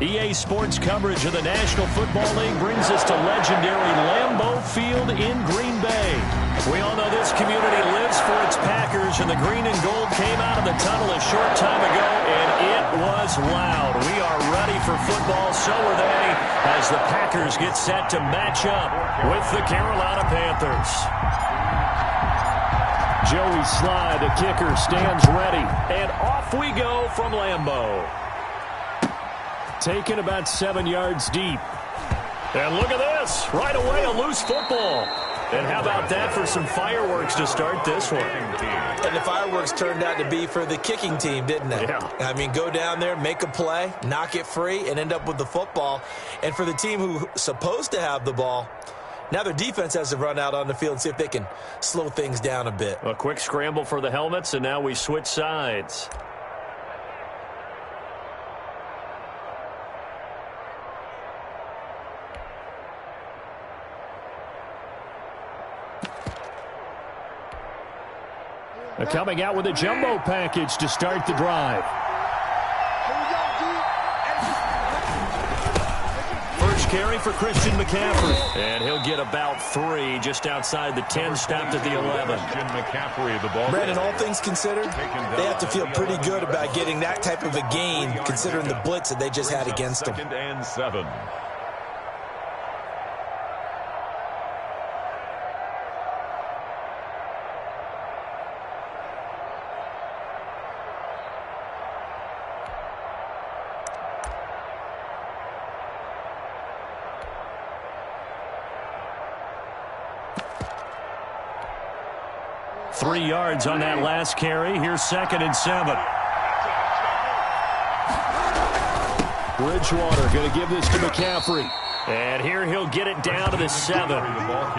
EA Sports coverage of the National Football League brings us to legendary Lambeau Field in Green Bay. We all know this community lives for its Packers, and the green and gold came out of the tunnel a short time ago, and it was loud. We are ready for football, so are they, as the Packers get set to match up with the Carolina Panthers. Joey Sly, the kicker, stands ready, and off we go from Lambeau. Taken about 7 yards deep. And look at this. Right away, a loose football. And how about that for some fireworks to start this one? And the fireworks turned out to be for the kicking team, didn't they? Yeah. I mean, go down there, make a play, knock it free, and end up with the football. And for the team who's supposed to have the ball, now their defense has to run out on the field and see if they can slow things down a bit. A quick scramble for the helmets, and now we switch sides. Coming out with a jumbo package to start the drive. First carry for Christian McCaffrey. And he'll get about 3 just outside the 10, stopped at the 11. McCaffrey, the ball. Brandon, all things considered, they have to feel pretty good about getting that type of a gain, considering the blitz that they just had against them. 2nd and 7. Three yards on that last carry. Here's 2nd and 7. Bridgewater going to give this to McCaffrey. And here he'll get it down to the 7.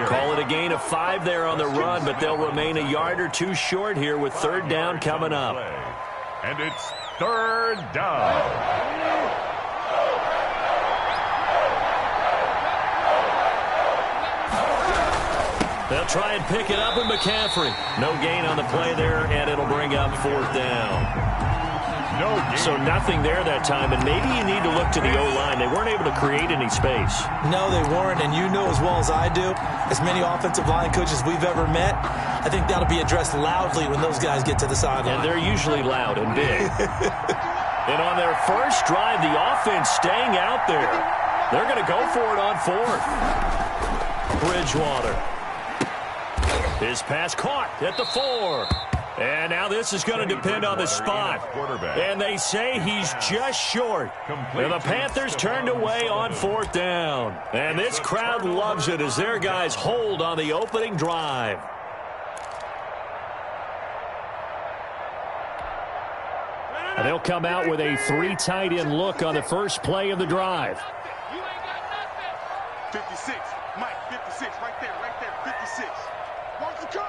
Call it a gain of 5 there on the run, but they'll remain a yard or 2 short here with 3rd down coming up. And it's 3rd down. They'll try and pick it up with McCaffrey. No gain on the play there, and it'll bring up 4th down. So nothing there that time, and maybe you need to look to the O-line. They weren't able to create any space. No, they weren't, and you know as well as I do, as many offensive line coaches we've ever met, I think that'll be addressed loudly when those guys get to the sideline. And they're usually loud and big. And on their first drive, the offense staying out there. They're going to go for it on 4th. Bridgewater. His pass caught at the 4. And now this is going to depend on the spot. And they say he's just short. And the Panthers turned away on 4th down. And this crowd loves it as their guys hold on the opening drive. And they'll come out with a 3 tight end look on the first play of the drive. 56, Mike, 56, right there, 56. Watch the curl,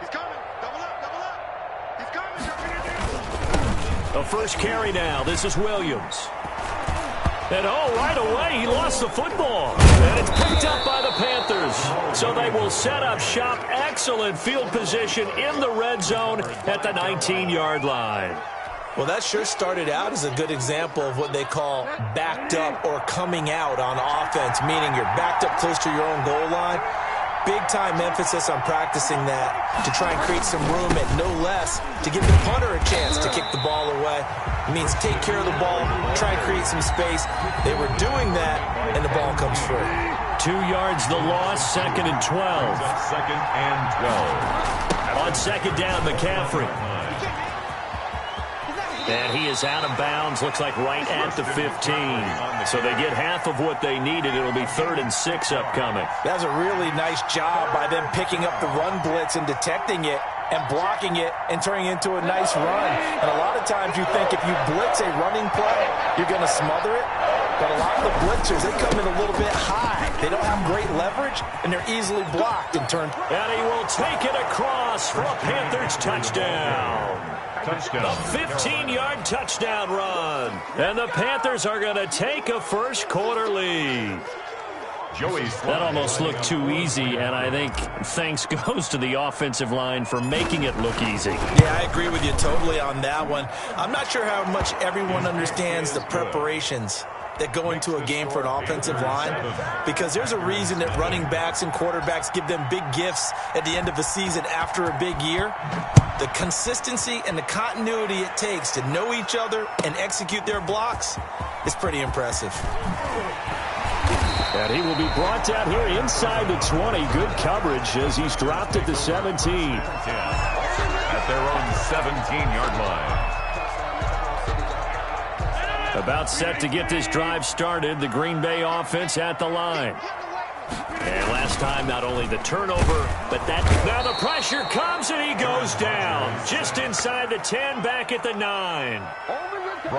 He's coming, double up. He's coming, The first carry now, this is Williams. And right away, he lost the football. And it's picked up by the Panthers. So they will set up shop. Excellent field position in the red zone at the 19-yard line. Well, that sure started out as a good example of what they call backed up or coming out on offense, meaning you're backed up close to your own goal line. Big-time emphasis on practicing that to try and create some room at no less to give the punter a chance to kick the ball away. It means take care of the ball, try and create some space. They were doing that, and the ball comes free. 2 yards the loss, 2nd and 12. 2nd and 12. On 2nd down, McCaffrey. And he is out of bounds, looks like right at the 15. So they get half of what they needed. It'll be 3rd and 6 upcoming. That was a really nice job by them picking up the run blitz and detecting it and blocking it and turning it into a nice run. And a lot of times you think if you blitz a running play, you're going to smother it. But a lot of the blitzers, they come in a little bit high. They don't have great leverage, and they're easily blocked and turned. And he will take it across for a Panthers touchdown. Touchdown. A 15-yard touchdown run. And the Panthers are going to take a first quarter lead. That almost looked too easy, and I think thanks goes to the offensive line for making it look easy. Yeah, I agree with you totally on that one. I'm not sure how much everyone understands the preparations that go into a game for an offensive line, because there's a reason that running backs and quarterbacks give them big gifts at the end of a season after a big year. The consistency and the continuity it takes to know each other and execute their blocks is pretty impressive. And he will be brought down here inside the 20. Good coverage as he's dropped at the 17. At their own 17-yard line. About set to get this drive started, the Green Bay offense at the line. And last time, not only the turnover, but now the pressure comes and he goes down. Just inside the 10, back at the 9.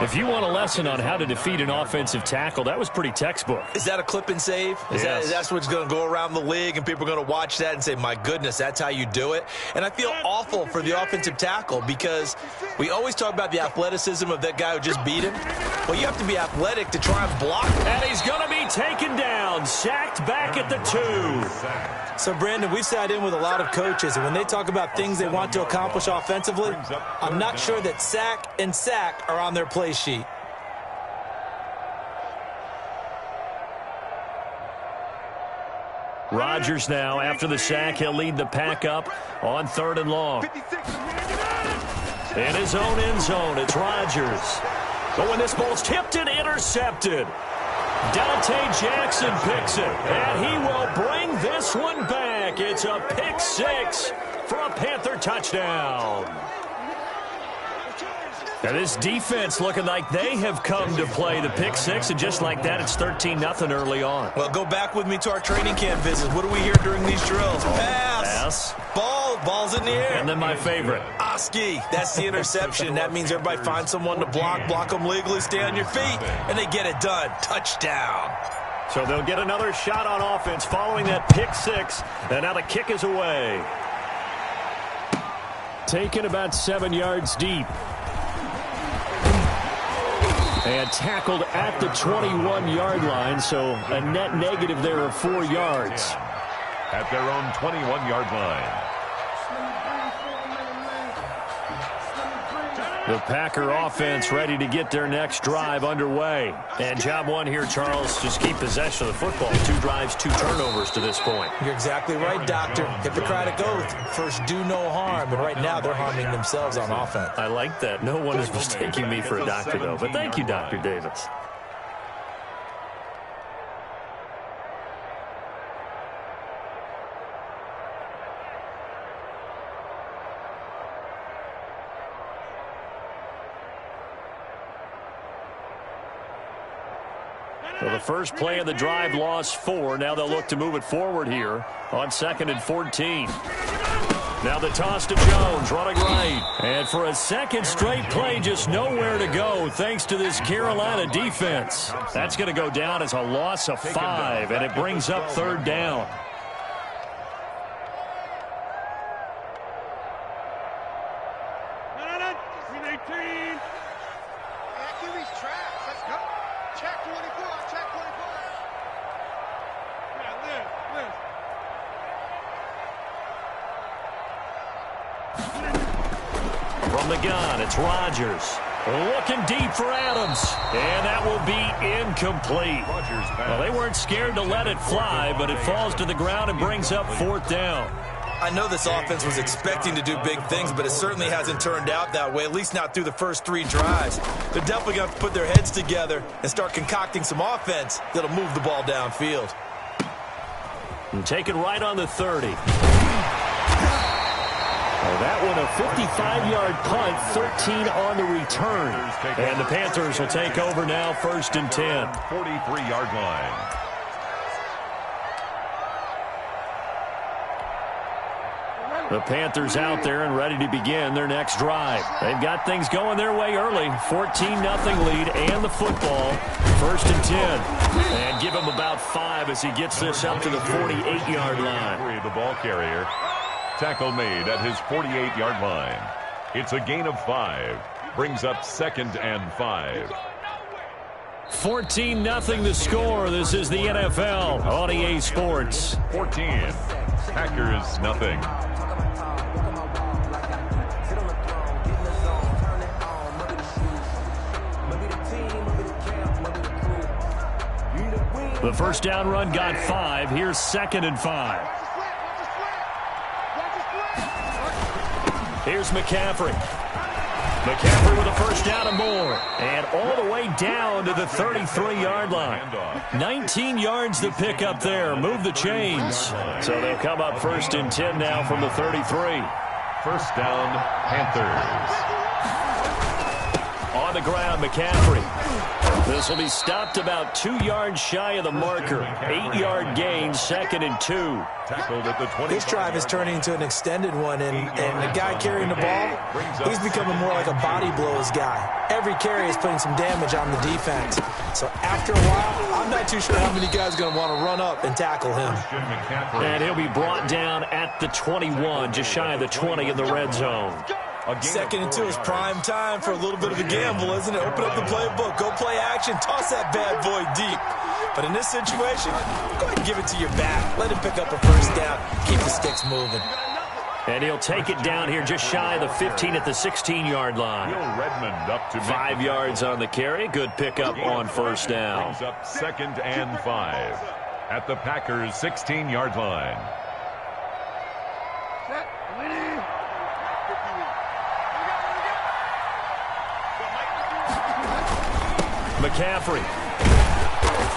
If you want a lesson on how to defeat an offensive tackle, that was pretty textbook. Is that a clip and save? That's what's going to go around the league, and people are going to watch that and say, my goodness, that's how you do it? And I feel awful for the offensive tackle, because we always talk about the athleticism of that guy who just beat him. Well, you have to be athletic to try and block him. And he's going to be taken down, sacked back at the 2. So, Brandon, we've sat in with a lot of coaches, and when they talk about things they want to accomplish offensively, I'm not sure that sack and sack are on their play sheet. Rodgers now, after the sack, he'll lead the pack up on 3rd and long. In his own end zone, it's Rodgers. But when this ball's tipped and intercepted, Dante Jackson picks it, and he will bring this one back. It's a pick 6 for a Panther touchdown. Now this defense looking like they have come to play the pick 6, and just like that, it's 13-0 early on. Well, go back with me to our training camp visits. What do we hear during these drills? Pass. Ball's in the air. And then my favorite. Oski, that's the interception. That means everybody finds someone to block them legally, stay on your feet, and they get it done. Touchdown. So they'll get another shot on offense following that pick 6, and now the kick is away. Taken about 7 yards deep. And tackled at the 21-yard line, so a net negative there of 4 yards. At their own 21-yard line. The Packer offense ready to get their next drive underway. And job one here, Charles, just keep possession of the football. 2 drives, 2 turnovers to this point. You're exactly right, Doctor. Hippocratic oath. First, do no harm. And right now, they're harming themselves on offense. I like that. No one is mistaking me for a doctor, though. But thank you, Dr. Davis. So the first play of the drive lost 4. Now they'll look to move it forward here on 2nd and 14. Now the toss to Jones, running right. And for a second straight play, just nowhere to go thanks to this Carolina defense. That's going to go down as a loss of 5, and it brings up 3rd down. From the gun, it's Rodgers. Looking deep for Adams. And that will be incomplete. Well, they weren't scared to let it fly, but it falls to the ground and brings up 4th down. I know this offense was expecting to do big things, but it certainly hasn't turned out that way, at least not through the first 3 drives. They're definitely going to put their heads together and start concocting some offense that'll move the ball downfield. And take it right on the 30. That one a 55-yard punt, 13 on the return. And the Panthers will take over now, 1st and 10. 43-yard line. The Panthers out there and ready to begin their next drive. They've got things going their way early. 14-0 lead and the football. 1st and 10. And give him about 5 as he gets this up to the 48-yard line. The ball carrier. Tackle made at his 48-yard line. It's a gain of 5. Brings up 2nd and 5. 14-0 the score. This is the NFL on EA Sports. 14. Packers nothing. The first down run got 5. Here's 2nd and 5. Here's McCaffrey. McCaffrey with a first down and more. And all the way down to the 33-yard line. 19 yards to pick up there. Move the chains. So they'll come up 1st and 10 now from the 33. First down, Panthers. On the ground, McCaffrey. This will be stopped about 2 yards shy of the marker. 8-yard gain, 2nd and 2. Tackled at the 20. This drive is turning into an extended one, and the guy carrying the ball, he's becoming more like a body blows guy. Every carry is putting some damage on the defense. So after a while, I'm not too sure how many guys are going to want to run up and tackle him. And he'll be brought down at the 21, just shy of the 20 in the red zone. 2nd and 2 is prime time for a little bit of a gamble, isn't it? Open up the playbook, go play action, toss that bad boy deep. But in this situation, go ahead and give it to your back. Let him pick up a first down. Keep the sticks moving. And he'll take it down here just shy of the 15 at the 16-yard line. Redmond up to 5 yards on the carry. Good pickup on first down. Brings up 2nd and 5 at the Packers' 16-yard line. McCaffrey.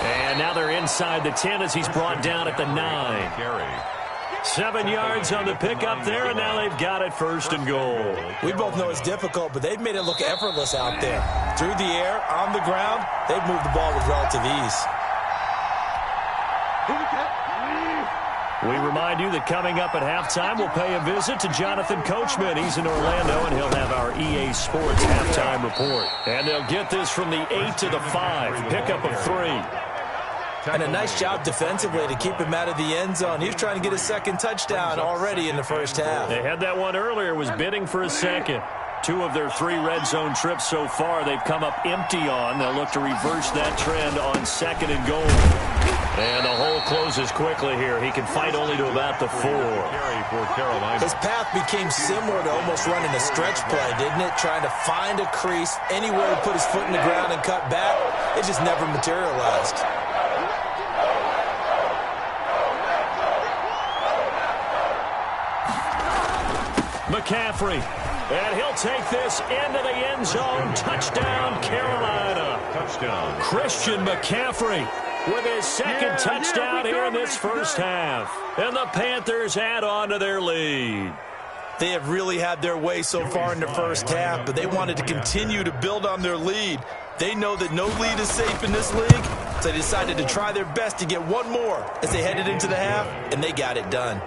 And now they're inside the 10 as he's brought down at the 9. 7 yards on the pickup there, and now they've got it 1st and goal. We both know it's difficult, but they've made it look effortless out there. Through the air, on the ground, they've moved the ball with relative ease. We remind you that coming up at halftime, we'll pay a visit to Jonathan Coachman. He's in Orlando, and he'll have our EA Sports halftime report. And they'll get this from the 8 to the 5. Pickup of 3. And a nice job defensively to keep him out of the end zone. He was trying to get his 2nd touchdown already in the first half. They had that one earlier, was bidding for a 2nd. 2 of their 3 red zone trips so far, they've come up empty on. They'll look to reverse that trend on 2nd and goal. And the hole closes quickly here. He can fight only to about the 4. His path became similar to almost running a stretch play, didn't it? Trying to find a crease, anywhere to put his foot in the ground and cut back. It just never materialized. McCaffrey. And he'll take this into the end zone. Touchdown, Carolina. Touchdown. Christian McCaffrey with his 2nd touchdown here in this first half. And the Panthers add on to their lead. They have really had their way so far in the first half, but they wanted to continue to build on their lead. They know that no lead is safe in this league, so they decided to try their best to get one more as they headed into the half, and they got it done.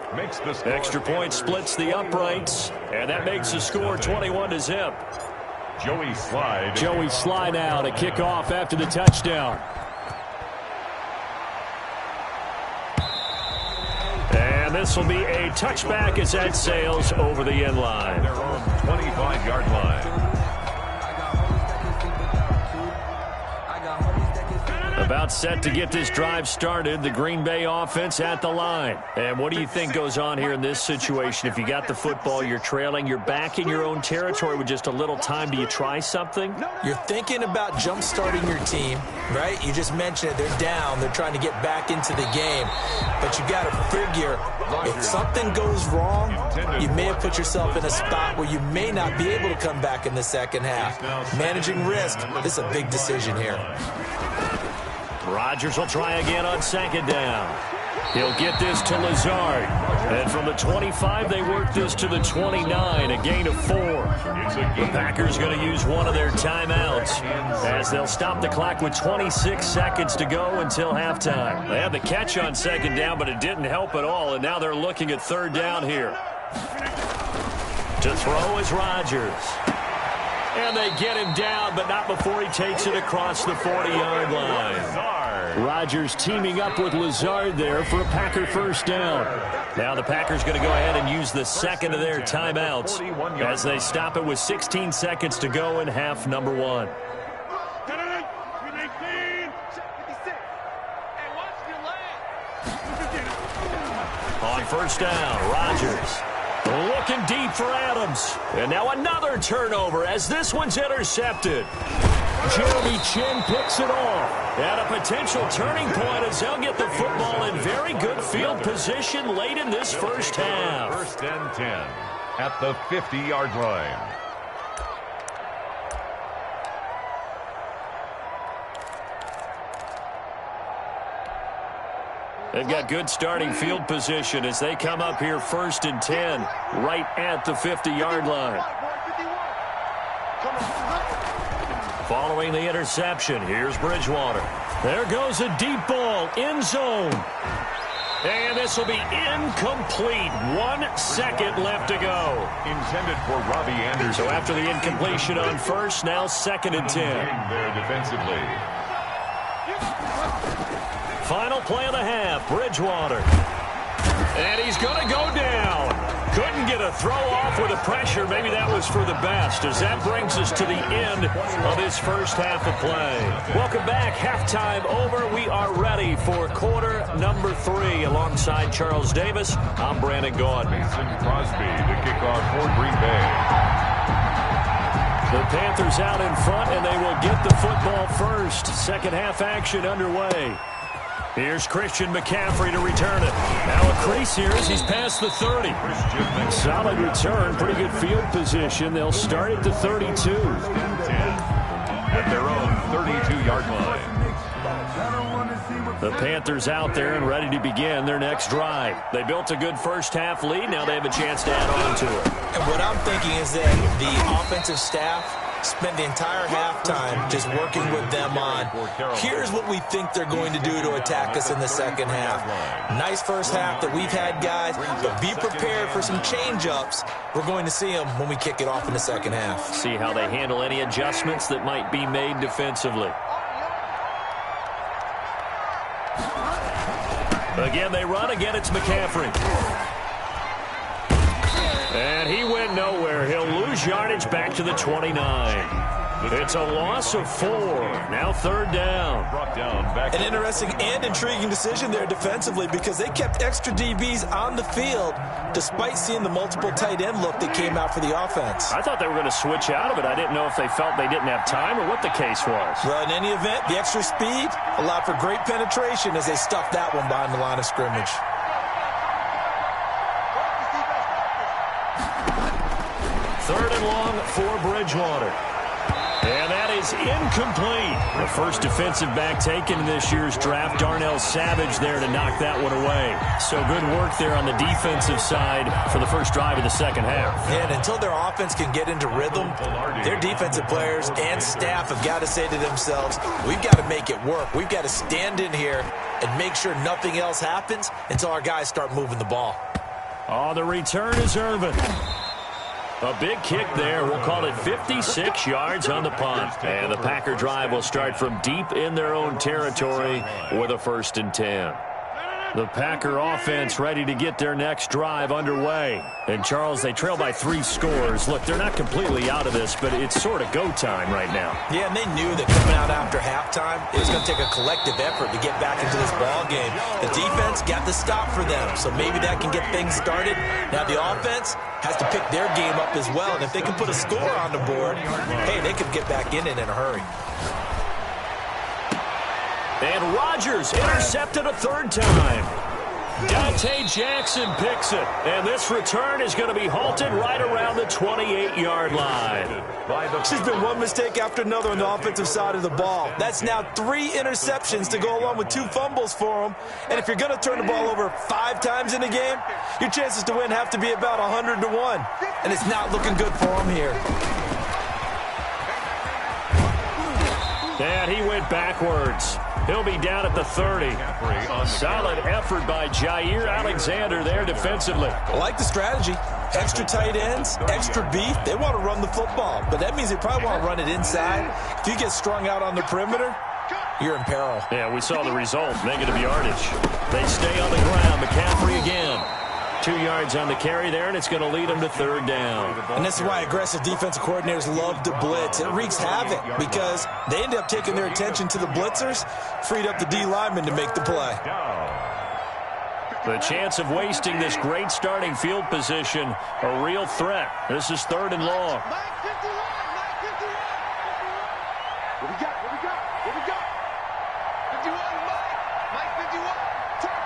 Extra point splits the uprights, and that makes the score 21-0. Joey Slye now to kick off after the touchdown. And this will be a touchback as that sails over the end line. Their own 25-yard line. About set to get this drive started, the Green Bay offense at the line. And what do you think goes on here in this situation? If you got the football, you're trailing, you're back in your own territory with just a little time. Do you try something? You're thinking about jump-starting your team, right? You just mentioned it. They're down. They're trying to get back into the game. But you got to figure, if something goes wrong, you may have put yourself in a spot where you may not be able to come back in the second half. Managing risk, this is a big decision here. Rodgers will try again on 2nd down. He'll get this to Lazard. And from the 25, they work this to the 29, a gain of 4. The Packers going to use one of their timeouts as they'll stop the clock with 26 seconds to go until halftime. They had the catch on 2nd down, but it didn't help at all, and now they're looking at 3rd down here. To throw is Rodgers. And they get him down, but not before he takes it across the 40-yard line. Rodgers teaming up with Lazard there for a Packer first down. Now the Packers going to go ahead and use the 2nd of their timeouts as they stop it with 16 seconds to go in half number 1. On first down, Rodgers looking deep for Adams. And now another turnover as this one's intercepted. Jeremy Chin picks it off. At a potential turning point as they'll get the football in very good field position late in this first half. First and 10 at the 50-yard line. They've got good starting field position as they come up here first and 10 right at the 50-yard line. Following the interception, here's Bridgewater. There goes a deep ball, end zone. And this will be incomplete. 1 second left to go. Intended for Robbie Anderson. So after the incompletion on first, now second and 10. There defensively. Final play of the half, Bridgewater. And he's going to go down. Couldn't get a throw off with the pressure. Maybe that was for the best as that brings us to the end of this first half of play. Welcome back. Halftime over. We are ready for quarter number 3. Alongside Charles Davis, I'm Brandon Gaud. Mason Crosby to kick off for Green Bay. The Panthers out in front, and they will get the football first. Second half action underway. Here's Christian McCaffrey to return it. Now a crease here as he's past the 30. Solid return, pretty good field position. They'll start at the 32. At their own 32-yard line. The Panthers out there and ready to begin their next drive. They built a good first half lead. Now they have a chance to add on to it. And what I'm thinking is that the offensive staff spent the entire halftime just working with them on, here's what we think they're going to do to attack us in the second half. Nice first half that we've had, guys, but be prepared for some change-ups. We're going to see them when we kick it off in the second half. See how they handle any adjustments that might be made defensively. Again, they run. Again, it's McCaffrey. And he went nowhere. He'll lose yardage back to the 29. It's a loss of 4. Now third down. An interesting and intriguing decision there defensively because they kept extra DBs on the field despite seeing the multiple tight end look that came out for the offense. I thought they were going to switch out of it. I didn't know if they felt they didn't have time or what the case was. Well, in any event, the extra speed allowed for great penetration as they stuffed that one behind the line of scrimmage. Third and long for Bridgewater. And that is incomplete. The first defensive back taken in this year's draft, Darnell Savage there to knock that one away. So good work there on the defensive side for the first drive of the second half. Yeah, and until their offense can get into rhythm, their defensive players and staff have got to say to themselves, we've got to make it work. We've got to stand in here and make sure nothing else happens until our guys start moving the ball. Oh, the return is Irvin. A big kick there. We'll call it 56 yards on the punt. And the Packer drive will start from deep in their own territory with a first and 10. The Packer offense ready to get their next drive underway. And, Charles, they trail by 3 scores. Look, they're not completely out of this, but it's sort of go time right now. Yeah, and they knew that coming out after halftime, it was going to take a collective effort to get back into this ball game. The defense got the stop for them, so maybe that can get things started. Now the offense has to pick their game up as well, and if they can put a score on the board, hey, they could get back in it in a hurry. And Rodgers intercepted a third time. Dante Jackson picks it. And this return is going to be halted right around the 28-yard line. There's been one mistake after another on the offensive side of the ball. That's now 3 interceptions to go along with 2 fumbles for them. And if you're going to turn the ball over 5 times in a game, your chances to win have to be about 100-1. And it's not looking good for them here. And he went backwards. He'll be down at the 30. Solid effort by Jair Alexander there defensively. I like the strategy. Extra tight ends, extra beef. They want to run the football, but that means they probably want to run it inside. If you get strung out on the perimeter, you're in peril. Yeah, we saw the result. Negative yardage. They stay on the ground. McCaffrey again. 2 yards on the carry there, and it's going to lead them to third down. And this is why aggressive defensive coordinators love to blitz. It wreaks havoc because they end up taking their attention to the blitzers, freed up the D lineman to make the play. The chance of wasting this great starting field position, a real threat. This is 3rd and long. Mike 51, Mike 51. What we got? What we got? What we got? 51, Mike 51. Turn.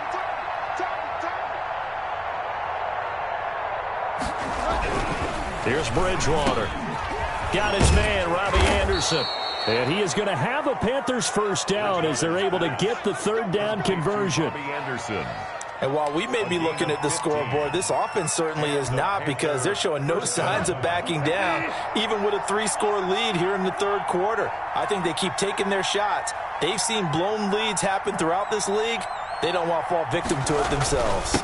Here's Bridgewater. Got his man, Robbie Anderson. And he is going to have a Panthers first down as they're able to get the 3rd down conversion. Robbie Anderson. And while we may be looking at the scoreboard, this offense certainly is not, because they're showing no signs of backing down, even with a 3-score lead here in the 3rd quarter. I think they keep taking their shots. They've seen blown leads happen throughout this league. They don't want to fall victim to it themselves.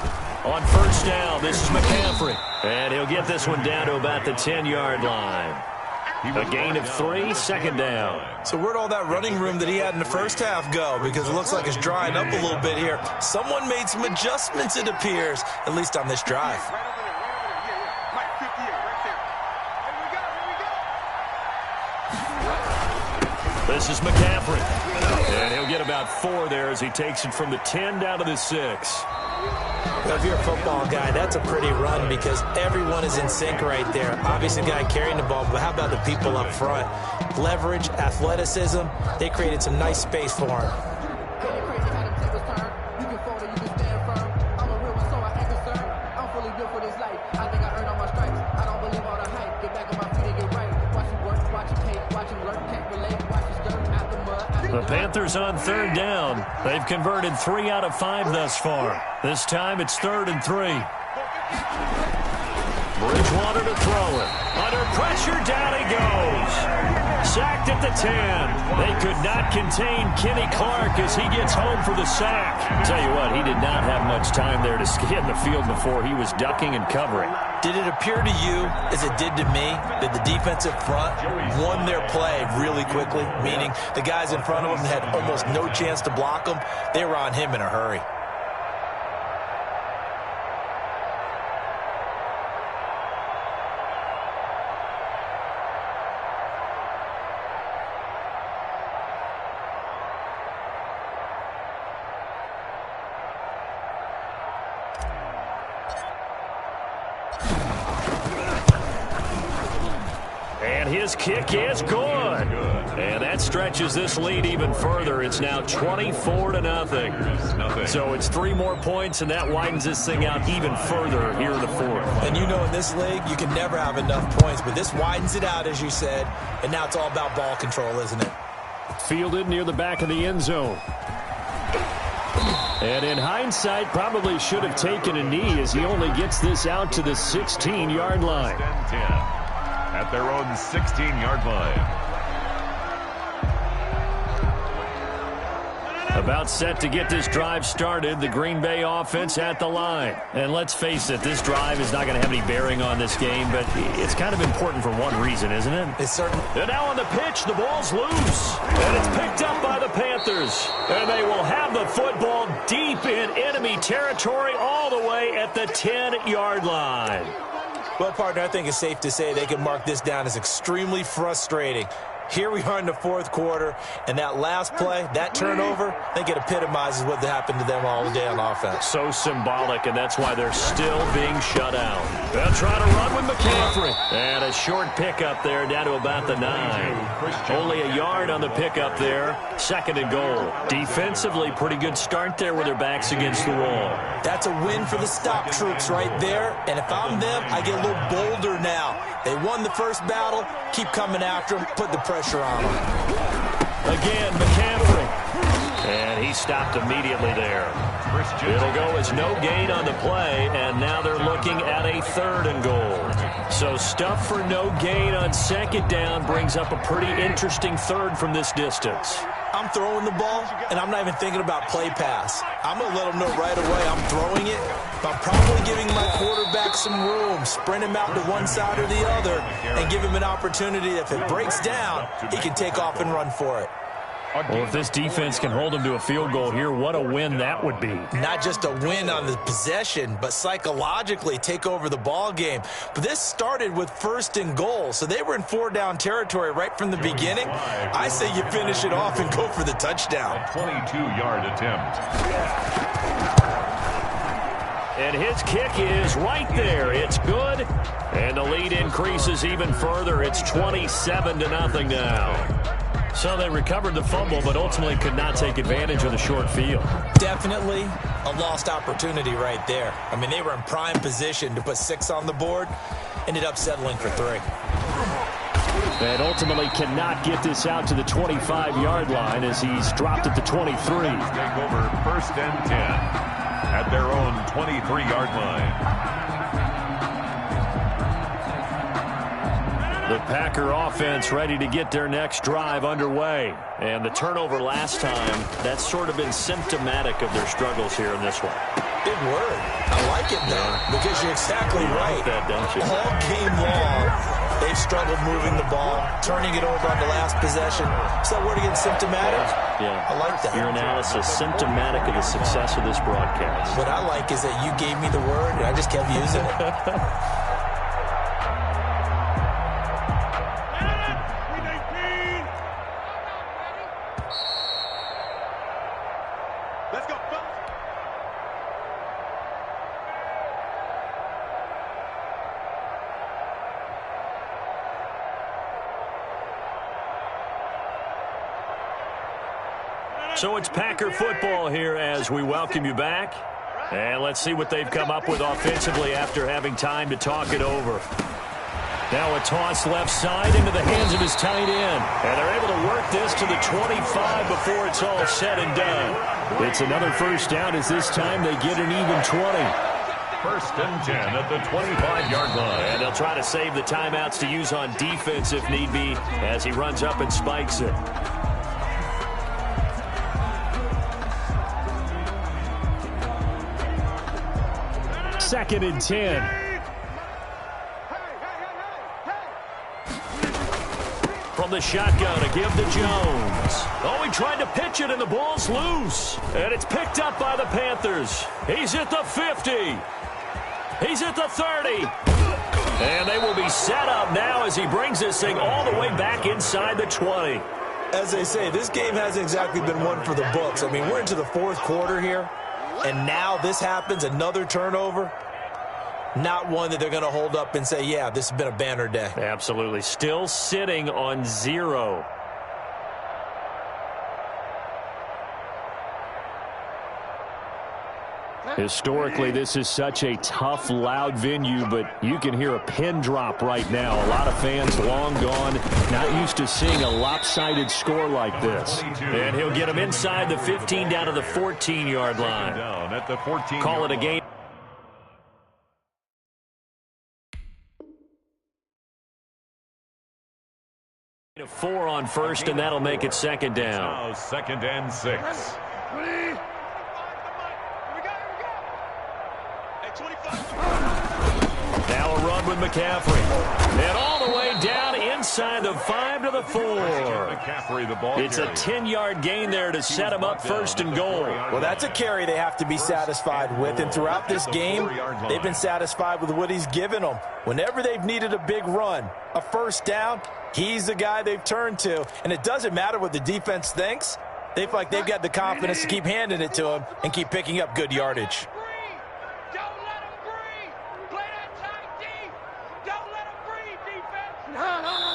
On first down, this is McCaffrey. And he'll get this one down to about the 10-yard line. A gain of 3, 2nd down. So where'd all that running room that he had in the first half go? Because it looks like it's drying up a little bit here. Someone made some adjustments, it appears, at least on this drive. Right over there. Yeah. Mike 58, right there. Here we go. This is McCaffrey. And he'll get about 4 there as he takes it from the 10 down to the 6. Well, if you're a football guy, that's a pretty run because everyone is in sync right there. Obviously, the guy carrying the ball, but how about the people up front? Leverage, athleticism, they created some nice space for him. The Panthers on 3rd down. They've converted 3 out of 5 thus far. This time it's 3rd and 3. Bridgewater to throw it. Under pressure, down he goes. Sacked at the 10. They could not contain Kenny Clark as he gets home for the sack. Tell you what, he did not have much time there to scan the field before he was ducking and covering. Did it appear to you, as it did to me, that the defensive front won their play really quickly? Meaning the guys in front of them had almost no chance to block them. They were on him in a hurry. His kick is good. And that stretches this lead even further. It's now 24-0. So it's 3 more points, and that widens this thing out even further here in the 4th. And you know, in this league, you can never have enough points, but this widens it out, as you said, and now it's all about ball control, isn't it? Fielded near the back of the end zone. And in hindsight, probably should have taken a knee as he only gets this out to the 16-yard line. 10. At their own 16-yard line. About set to get this drive started, the Green Bay offense at the line. And let's face it, this drive is not going to have any bearing on this game, but it's kind of important for one reason, isn't it? It's certain. And now on the pitch, the ball's loose. And it's picked up by the Panthers. And they will have the football deep in enemy territory all the way at the 10-yard line. Well, partner, I think it's safe to say they can mark this down as extremely frustrating. Here we are in the 4th quarter, and that last play, that turnover, I think it epitomizes what happened to them all day on offense. So symbolic, and that's why they're still being shut out. They'll try to run with McCaffrey. And a short pickup there down to about the 9. Only a yard on the pickup there. 2nd and goal. Defensively, pretty good start there with their backs against the wall. That's a win for the stop troops right there. And if I'm them, I get a little bolder now. They won the first battle. Keep coming after them. Put the pressure on them. Again, McCaffrey. And he stopped immediately there. It'll go as no gain on the play, and now they're looking at a 3rd and goal. So stuff for no gain on 2nd down brings up a pretty interesting 3rd from this distance. I'm throwing the ball, and I'm not even thinking about play pass. I'm going to let them know right away I'm throwing it, but I'm probably giving my quarterback some room, sprint him out to one side or the other, and give him an opportunity. If it breaks down, he can take off and run for it. Well, if this defense can hold them to a field goal here, what a win that would be. Not just a win on the possession, but psychologically take over the ball game. But this started with 1st and goal, so they were in 4-down territory right from the beginning. I say you finish it off and go for the touchdown. A 22-yard attempt. And his kick is right there. It's good. And the lead increases even further. It's 27-0 now. So they recovered the fumble, but ultimately could not take advantage of the short field. Definitely a lost opportunity right there. I mean, they were in prime position to put 6 on the board. Ended up settling for 3. And ultimately cannot get this out to the 25-yard line as he's dropped at the 23. Take over 1st and 10 at their own 23-yard line. The Packer offense ready to get their next drive underway. And the turnover last time, that's sort of been symptomatic of their struggles here in this one. Big word. I like it, though, because you're exactly right. Like that, don't you? All game long, they've struggled moving the ball, turning it over on the last possession. So word again, symptomatic? Yeah. I like that. Your analysis, symptomatic of the success of this broadcast. What I like is that you gave me the word, and I just kept using it. Let's go, fellas. So it's Packer football here as we welcome you back. And let's see what they've come up with offensively after having time to talk it over. Now a toss left side into the hands of his tight end. And they're able to work this to the 25 before it's all said and done. It's another first down as this time they get an even 20. 1st and 10 at the 25-yard line. And they'll try to save the timeouts to use on defense if need be as he runs up and spikes it. Second and 10. From the shotgun, a give to Jones. Oh, he tried to pitch it, and the ball's loose. And it's picked up by the Panthers. He's at the 50. He's at the 30. And they will be set up now as he brings this thing all the way back inside the 20. As they say, this game hasn't exactly been one for the books. I mean, we're into the 4th quarter here. And now this happens, another turnover. Not one that they're going to hold up and say, yeah, this has been a banner day. Absolutely. Still sitting on 0. Historically, this is such a tough, loud venue, but you can hear a pin drop right now. A lot of fans long gone, not used to seeing a lopsided score like this. And he'll get him inside the 15 down to the 14-yard line. Down at the 14. Call it a game. A 4 on first, and that'll make it second down. Now 2nd and 6. Now a run with McCaffrey. And all the way down inside the 5 to the 4. McCaffrey, the ball It's a 10-yard gain there to set him up 1st and goal. Well, that's a carry they have to be satisfied with. And throughout this game, they've been satisfied with what he's given them. Whenever they've needed a big run, a first down, he's the guy they've turned to. And it doesn't matter what the defense thinks. They feel like they've got the confidence to keep handing it to him and keep picking up good yardage.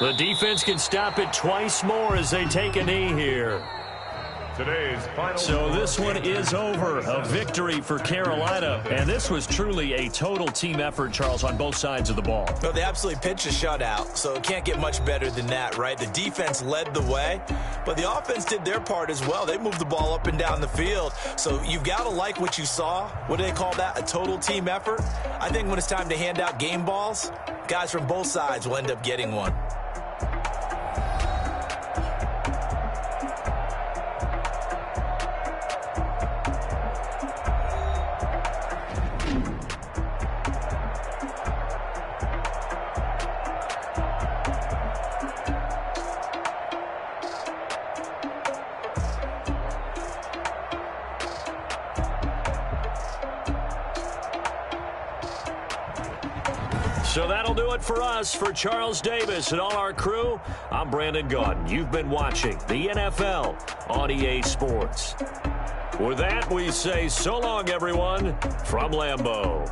The defense can stop it twice more as they take a knee here. Today's final. So this one is over. A victory for Carolina. And this was truly a total team effort, Charles, on both sides of the ball. Well, they absolutely pitched a shutout, so it can't get much better than that, right? The defense led the way, but the offense did their part as well. They moved the ball up and down the field. So you've got to like what you saw. What do they call that? A total team effort? I think when it's time to hand out game balls, guys from both sides will end up getting one. So that'll do it for us. For Charles Davis and all our crew, I'm Brandon Gaudin. You've been watching the NFL on EA Sports. With that, we say so long, everyone, from Lambeau.